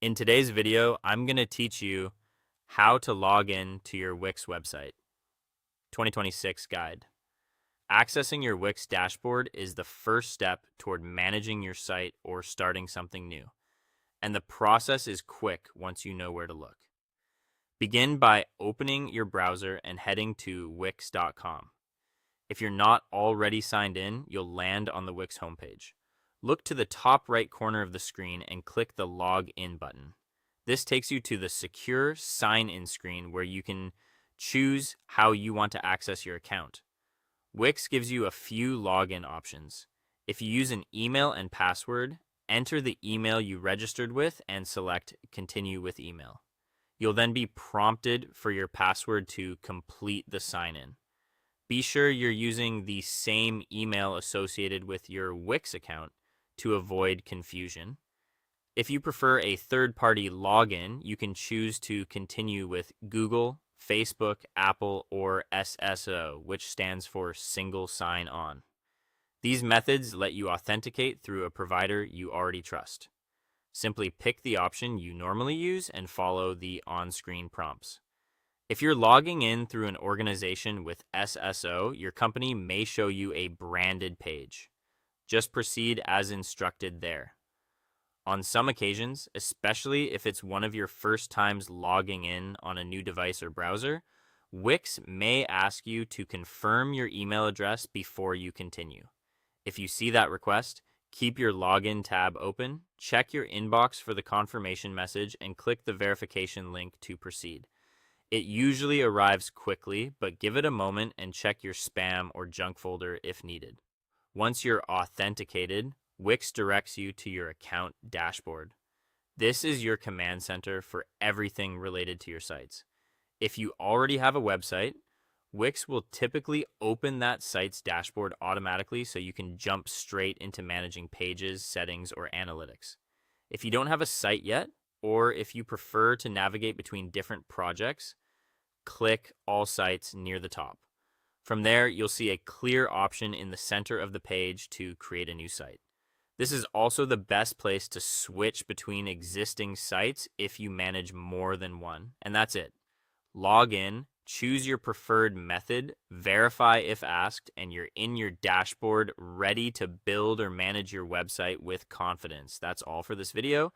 In today's video, I'm going to teach you how to log in to your Wix website. 2026 guide. Accessing your Wix dashboard is the first step toward managing your site or starting something new. And the process is quick once you know where to look. Begin by opening your browser and heading to wix.com. If you're not already signed in, you'll land on the Wix homepage. Look to the top right corner of the screen and click the Log In button. This takes you to the secure sign-in screen where you can choose how you want to access your account. Wix gives you a few login options. If you use an email and password, enter the email you registered with and select Continue with Email. You'll then be prompted for your password to complete the sign-in. Be sure you're using the same email associated with your Wix account to avoid confusion. If you prefer a third-party login, you can choose to continue with Google, Facebook, Apple, or SSO, which stands for Single Sign-On. These methods let you authenticate through a provider you already trust. Simply pick the option you normally use and follow the on-screen prompts. If you're logging in through an organization with SSO, your company may show you a branded page. Just proceed as instructed there. On some occasions, especially if it's one of your first times logging in on a new device or browser, Wix may ask you to confirm your email address before you continue. If you see that request, keep your login tab open, check your inbox for the confirmation message, and click the verification link to proceed. It usually arrives quickly, but give it a moment and check your spam or junk folder if needed. Once you're authenticated, Wix directs you to your account dashboard. This is your command center for everything related to your sites. If you already have a website, Wix will typically open that site's dashboard automatically so you can jump straight into managing pages, settings, or analytics. If you don't have a site yet, or if you prefer to navigate between different projects, click All Sites near the top. From there, you'll see a clear option in the center of the page to create a new site. This is also the best place to switch between existing sites if you manage more than one. And that's it. Log in, choose your preferred method, verify if asked, and you're in your dashboard ready to build or manage your website with confidence. That's all for this video.